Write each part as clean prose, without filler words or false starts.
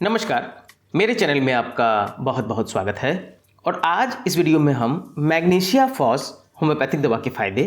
नमस्कार, मेरे चैनल में आपका बहुत बहुत स्वागत है। और आज इस वीडियो में हम मैग्नीशिया फॉस होम्योपैथिक दवा के फायदे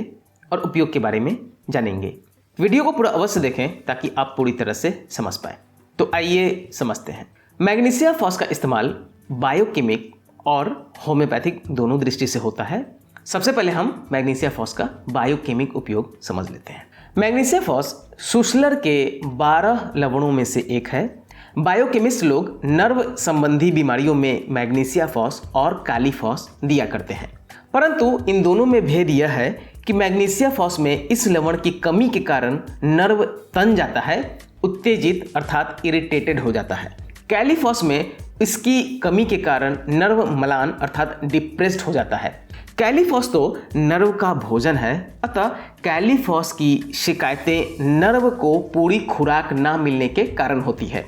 और उपयोग के बारे में जानेंगे। वीडियो को पूरा अवश्य देखें ताकि आप पूरी तरह से समझ पाएं। तो आइए समझते हैं। मैग्नीशिया फॉस का इस्तेमाल बायोकेमिक और होम्योपैथिक दोनों दृष्टि से होता है। सबसे पहले हम मैग्नीशिया फॉस का बायोकेमिक उपयोग समझ लेते हैं। मैग्नीशिया फॉस सुशलर के 12 लवणों में से एक है। बायोकेमिस्ट लोग नर्व संबंधी बीमारियों में मैग्नीशिया फॉस और काली फॉस दिया करते हैं, परंतु इन दोनों में भेद यह है कि मैग्नीशिया फॉस में इस लवण की कमी के कारण नर्व तन जाता है, उत्तेजित अर्थात इरिटेटेड हो जाता है। कैलीफॉस में इसकी कमी के कारण नर्व म्लान अर्थात डिप्रेस्ड हो जाता है। कैलीफॉस तो नर्व का भोजन है, अतः कैलीफॉस की शिकायतें नर्व को पूरी खुराक ना मिलने के कारण होती है।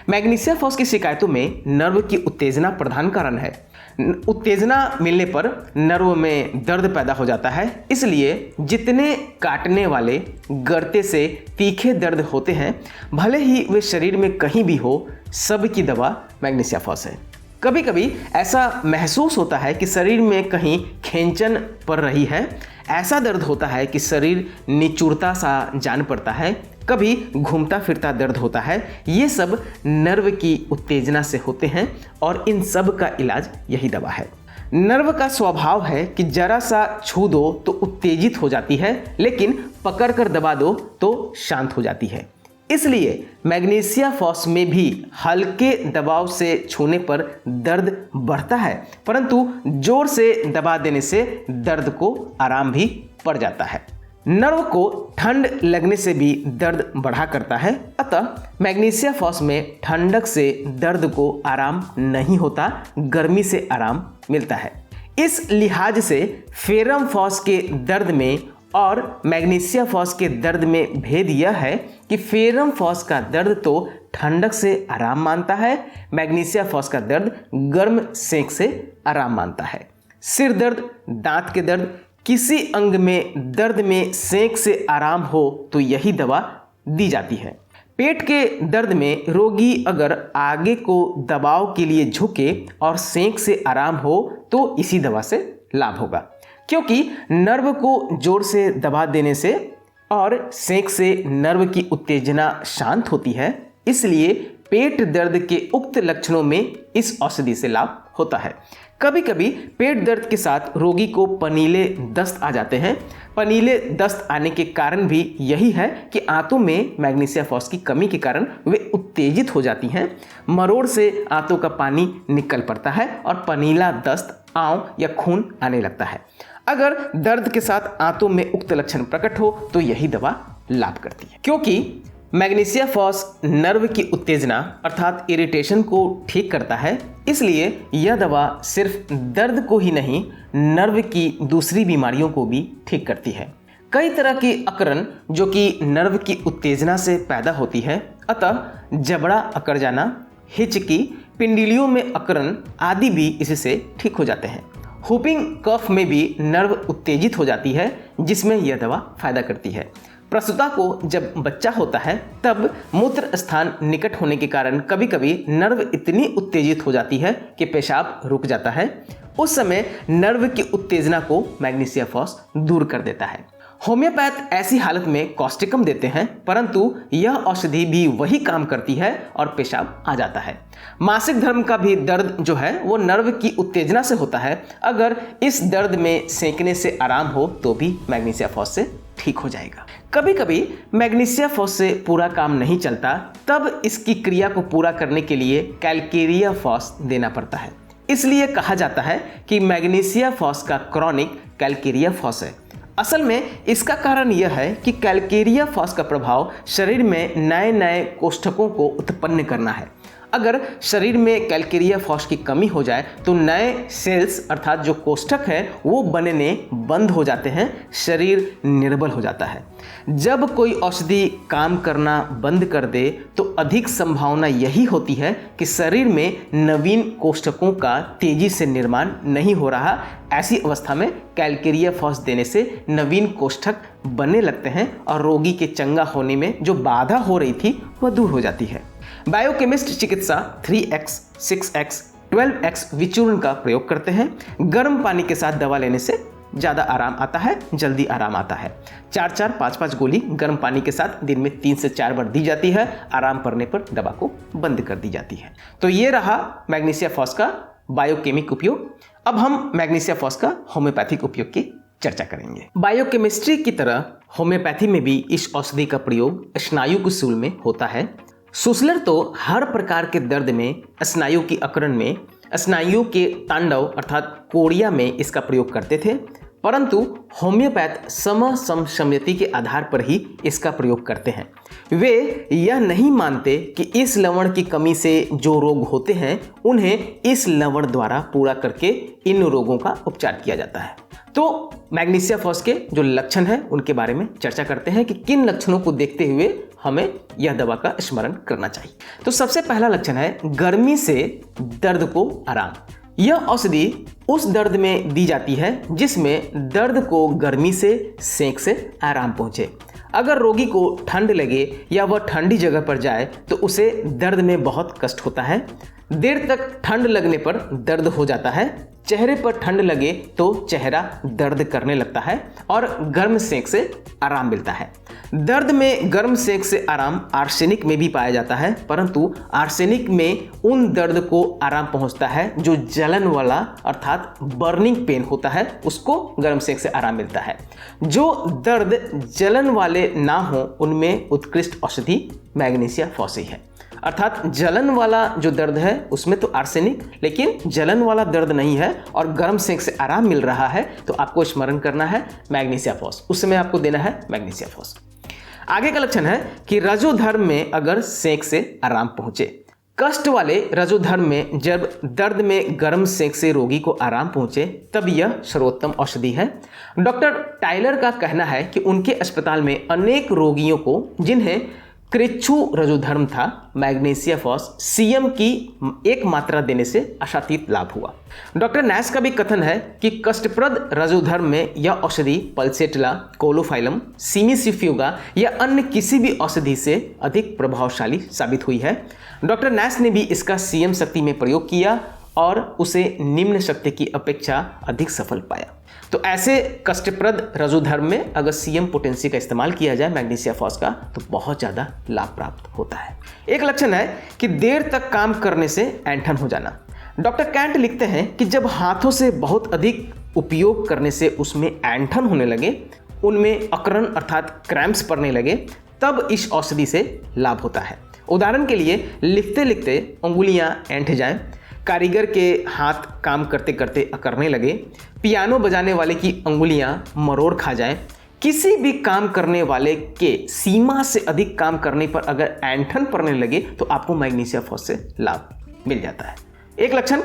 मैग्नीशिया फॉस की शिकायतों में नर्व की उत्तेजना प्रधान कारण है। उत्तेजना मिलने पर नर्व में दर्द पैदा हो जाता है, इसलिए जितने काटने वाले गरते से तीखे दर्द होते हैं, भले ही वे शरीर में कहीं भी हो, सब की दवा मैग्नीशिया फॉस है। कभी कभी ऐसा महसूस होता है कि शरीर में कहीं खींचन पड़ रही है। ऐसा दर्द होता है कि शरीर निचुड़ता सा जान पड़ता है। कभी घूमता फिरता दर्द होता है। ये सब नर्व की उत्तेजना से होते हैं और इन सब का इलाज यही दवा है। नर्व का स्वभाव है कि जरा सा छू दो तो उत्तेजित हो जाती है, लेकिन पकड़ कर दबा दो तो शांत हो जाती है। इसलिए मैग्नीशिया फॉस में भी हल्के दबाव से छूने पर दर्द बढ़ता है, परंतु जोर से दबा देने से दर्द को आराम भी पड़ जाता है। नर्व को ठंड लगने से भी दर्द बढ़ा करता है, अतः मैग्नीशिया फॉस में ठंडक से दर्द को आराम नहीं होता, गर्मी से आराम मिलता है। इस लिहाज से फेरम फॉस के दर्द में और मैग्नीशिया फॉस के दर्द में भेद यह है कि फेरम फॉस का दर्द तो ठंडक से आराम मानता है, मैग्नीशिया फॉस का दर्द गर्म सेक से आराम मानता है। सिर दर्द, दांत के दर्द, किसी अंग में दर्द में सेक से आराम हो तो यही दवा दी जाती है। पेट के दर्द में रोगी अगर आगे को दबाव के लिए झुके और सेक से आराम हो तो इसी दवा से लाभ होगा, क्योंकि नर्व को जोर से दबा देने से और सेक से नर्व की उत्तेजना शांत होती है। इसलिए पेट दर्द के उक्त लक्षणों में इस औषधि से लाभ होता है। कभी कभी पेट दर्द के साथ रोगी को पनीले दस्त आ जाते हैं। पनीले दस्त आने के कारण भी यही है कि आंतों में मैग्नीशिया फॉस की कमी के कारण वे उत्तेजित हो जाती हैं। मरोड़ से आंतों का पानी निकल पड़ता है और पनीला दस्त, आंव या खून आने लगता है। अगर दर्द के साथ आंतों में उक्त लक्षण प्रकट हो तो यही दवा लाभ करती है। क्योंकि मैग्नीशिया फॉस नर्व की उत्तेजना अर्थात इरिटेशन को ठीक करता है, इसलिए यह दवा सिर्फ दर्द को ही नहीं, नर्व की दूसरी बीमारियों को भी ठीक करती है। कई तरह की अकड़न जो कि नर्व की उत्तेजना से पैदा होती है, अतः जबड़ा अकड़ जाना, हिचकी, पिंडलियों में अकड़न आदि भी इससे ठीक हो जाते हैं। हुपिंग कफ में भी नर्व उत्तेजित हो जाती है, जिसमें यह दवा फायदा करती है। प्रसूता को जब बच्चा होता है तब मूत्र स्थान निकट होने के कारण कभी कभी नर्व इतनी उत्तेजित हो जाती है कि पेशाब रुक जाता है। उस समय नर्व की उत्तेजना को मैग्नीशिया फॉस दूर कर देता है। होम्योपैथ ऐसी हालत में कॉस्टिकम देते हैं, परंतु यह औषधि भी वही काम करती है और पेशाब आ जाता है। मासिक धर्म का भी दर्द जो है वो नर्व की उत्तेजना से होता है। अगर इस दर्द में सेंकने से आराम हो तो भी मैग्नीशिया फॉस से ठीक हो जाएगा। कभी कभी मैग्नीशिया फॉस से पूरा काम नहीं चलता, तब इसकी क्रिया को पूरा करने के लिए कैलकेरिया फॉस देना पड़ता है। इसलिए कहा जाता है कि मैग्नीशिया फॉस का क्रॉनिक कैलकेरिया फॉस है। असल में इसका कारण यह है कि कैलकेरिया फॉस का प्रभाव शरीर में नए नए कोष्ठकों को उत्पन्न करना है। अगर शरीर में कैलकेरिया फॉस की कमी हो जाए तो नए सेल्स अर्थात जो कोष्ठक हैं वो बनने बंद हो जाते हैं, शरीर निर्बल हो जाता है। जब कोई औषधि काम करना बंद कर दे तो अधिक संभावना यही होती है कि शरीर में नवीन कोष्ठकों का तेजी से निर्माण नहीं हो रहा। ऐसी अवस्था में कैलकेरिया फॉस देने से नवीन कोष्ठक बनने लगते हैं और रोगी के चंगा होने में जो बाधा हो रही थी वह दूर हो जाती है। बायोकेमिस्ट चिकित्सा 3x, 6x, 12x विचूर्ण का प्रयोग करते हैं। गर्म पानी के साथ दवा लेने से ज़्यादा आराम आता है, जल्दी आराम आता है। 4-4, 5-5 गोली गर्म पानी के साथ दिन में 3 से 4 बार दी जाती है। आराम पड़ने पर दवा को बंद कर दी जाती है। तो ये रहा मैग्नीशिया फॉस का बायोकेमिक उपयोग। अब हम मैग्नीशिया फॉस का होम्योपैथिक उपयोग की चर्चा करेंगे। बायोकेमिस्ट्री की तरह होम्योपैथी में भी इस औषधि का प्रयोग स्नायु के शूल में होता है। सुसलर तो हर प्रकार के दर्द में, स्नायु की अकड़न में, स्नायु के तांडव अर्थात कोड़िया में इसका प्रयोग करते थे, परंतु होम्योपैथ समसम्यति के आधार पर ही इसका प्रयोग करते हैं। वे यह नहीं मानते कि इस लवण की कमी से जो रोग होते हैं उन्हें इस लवण द्वारा पूरा करके इन रोगों का उपचार किया जाता है। तो मैग्नीशिया फॉस के जो लक्षण हैं उनके बारे में चर्चा करते हैं कि किन लक्षणों को देखते हुए हमें यह दवा का स्मरण करना चाहिए। तो सबसे पहला लक्षण है गर्मी से दर्द को आराम। यह औषधि उस दर्द में दी जाती है जिसमें दर्द को गर्मी से, सेक से आराम पहुंचे। अगर रोगी को ठंड लगे या वह ठंडी जगह पर जाए तो उसे दर्द में बहुत कष्ट होता है। देर तक ठंड लगने पर दर्द हो जाता है। चेहरे पर ठंड लगे तो चेहरा दर्द करने लगता है और गर्म सेक से आराम मिलता है। दर्द में गर्म सेक से आराम आर्सेनिक में भी पाया जाता है, परंतु आर्सेनिक में उन दर्द को आराम पहुंचता है जो जलन वाला अर्थात बर्निंग पेन होता है, उसको गर्म सेक से आराम मिलता है। जो दर्द जलन वाले ना हो उनमें उत्कृष्ट औषधि मैग्नीशिया फॉस है। अर्थात जलन वाला जो दर्द है उसमें तो आर्सेनिक, लेकिन जलन वाला दर्द नहीं है और गर्म सेक से आराम मिल रहा है तो आपको स्मरण करना है मैग्नीशिया फॉस। उस समय आपको देना है मैग्नीशिया फॉस। आगे का लक्षण है कि रजोधर्म में अगर सेक से आराम पहुंचे। कष्ट वाले रजोधर्म में जब दर्द में गर्म सेक से रोगी को आराम पहुंचे तब यह सर्वोत्तम औषधि है। डॉक्टर टाइलर का कहना है कि उनके अस्पताल में अनेक रोगियों को जिन्हें कृच्छु रजोधर्म था, मैग्नीशिया फॉस सीएम की एक मात्रा देने से आशातीत लाभ हुआ। डॉक्टर नैश का भी कथन है कि कष्टप्रद रजोधर्म में यह औषधि पल्सेटिला, कोलोफाइलम, सिमिसिफ्यूगा या अन्य किसी भी औषधि से अधिक प्रभावशाली साबित हुई है। डॉक्टर नैश ने भी इसका सीएम शक्ति में प्रयोग किया और उसे निम्न शक्ति की अपेक्षा अधिक सफल पाया। तो ऐसे कष्टप्रद रजोधर्म में अगर सीएम पोटेंसी का इस्तेमाल किया जाए मैग्नीशिया फॉस का तो बहुत ज़्यादा लाभ प्राप्त होता है। एक लक्षण है कि देर तक काम करने से ऐंठन हो जाना। डॉक्टर कैंट लिखते हैं कि जब हाथों से बहुत अधिक उपयोग करने से उसमें ऐंठन होने लगे, उनमें अकड़न अर्थात क्रैम्प्स पड़ने लगे, तब इस औषधि से लाभ होता है। उदाहरण के लिए लिखते लिखते उंगलियां ऐंठ जाएं, कारीगर के हाथ काम करते करते अकड़ने लगे, पियानो बजाने वाले की अंगुलियां मरोड़ खा जाएं, किसी भी काम करने वाले के सीमा से अधिक काम करने पर अगर ऐंठन पड़ने लगे तो आपको मैग्नीशिया फॉस से लाभ मिल जाता है। एक लक्षण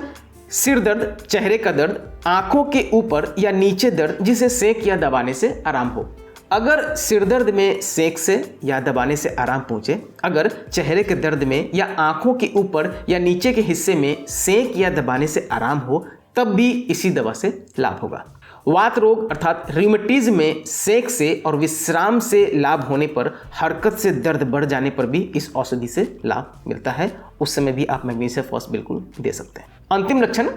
सिर दर्द, चेहरे का दर्द, आंखों के ऊपर या नीचे दर्द जिसे सेक या दबाने से आराम हो। अगर सिर दर्द में सेक से या दबाने से आराम पहुंचे, अगर चेहरे के दर्द में या आंखों के ऊपर या नीचे के हिस्से में सेक या दबाने से आराम हो, तब भी इसी दवा से लाभ होगा। वात रोग अर्थात रिमेटिज्म में सेक से और विश्राम से लाभ होने पर, हरकत से दर्द बढ़ जाने पर भी इस औषधि से लाभ मिलता है। उस समय भी आप मैग्नीशिया फॉस बिल्कुल दे सकते हैं। अंतिम लक्षण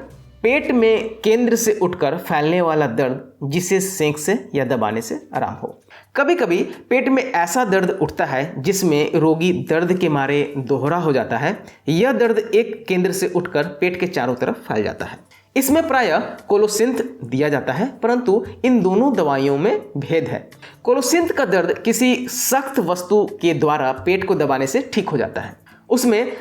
पेट में केंद्र से उठकर फैलने वाला दर्द जिसे सेक से या दबाने से आराम हो। कभी कभी पेट में ऐसा दर्द उठता है जिसमें रोगी दर्द के मारे दोहरा हो जाता है। यह दर्द एक केंद्र से उठकर पेट के चारों तरफ फैल जाता है। इसमें प्रायः कोलोसिंथ दिया जाता है, परंतु इन दोनों दवाइयों में भेद है। कोलोसिंथ का दर्द किसी सख्त वस्तु के द्वारा पेट को दबाने से ठीक हो जाता है। उसमें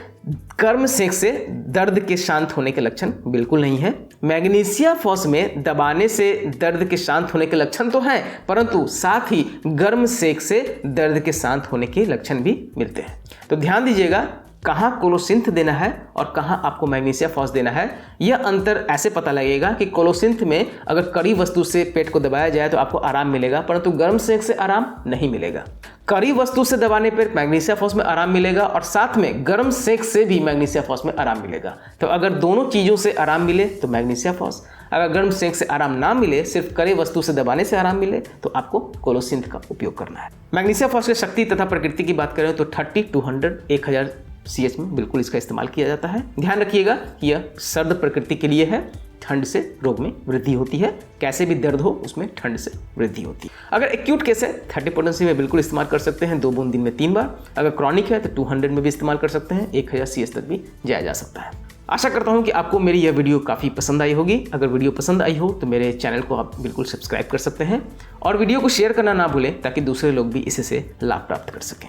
गर्म सेक से दर्द के शांत होने के लक्षण बिल्कुल नहीं है। मैग्नीशिया फॉस में दबाने से दर्द के शांत होने के लक्षण तो हैं, परंतु साथ ही गर्म सेक से दर्द के शांत होने के लक्षण भी मिलते हैं। तो ध्यान दीजिएगा कहाँ कोलोसिंथ देना है और कहाँ आपको मैग्नीशिया फॉस देना है। यह अंतर ऐसे पता लगेगा कि कोलोसिंथ में अगर कड़ी वस्तु से पेट को दबाया जाए तो आपको आराम मिलेगा, परंतु गर्म सेक से आराम नहीं मिलेगा। कड़ी वस्तु से दबाने पर मैग्नीशिया फॉस में आराम मिलेगा और साथ में गर्म सेक से भी मैग्नीशिया फॉस में आराम मिलेगा। तो अगर दोनों चीज़ों से आराम मिले तो मैग्नीशिया फॉस, अगर गर्म सेक से आराम ना मिले, सिर्फ कड़ी वस्तु से दबाने से आराम मिले, तो आपको कोलोसिंथ का उपयोग करना है। मैग्नीशिया फॉस की शक्ति तथा प्रकृति की बात करें तो 30, 200, 1000 CH में बिल्कुल इसका इस्तेमाल किया जाता है। ध्यान रखिएगा कि यह सर्द प्रकृति के लिए है, ठंड से रोग में वृद्धि होती है। कैसे भी दर्द हो उसमें ठंड से वृद्धि होती है। अगर एक्यूट केस है 30 पोटेंसी में बिल्कुल इस्तेमाल कर सकते हैं, 2 बूंद दिन में 3 बार। अगर क्रॉनिक है तो 200 में भी इस्तेमाल कर सकते हैं, 1000 CS तक भी जाया जा सकता है। आशा करता हूं कि आपको मेरी यह वीडियो काफ़ी पसंद आई होगी। अगर वीडियो पसंद आई हो तो मेरे चैनल को आप बिल्कुल सब्सक्राइब कर सकते हैं और वीडियो को शेयर करना ना भूलें ताकि दूसरे लोग भी इससे लाभ प्राप्त कर सकें।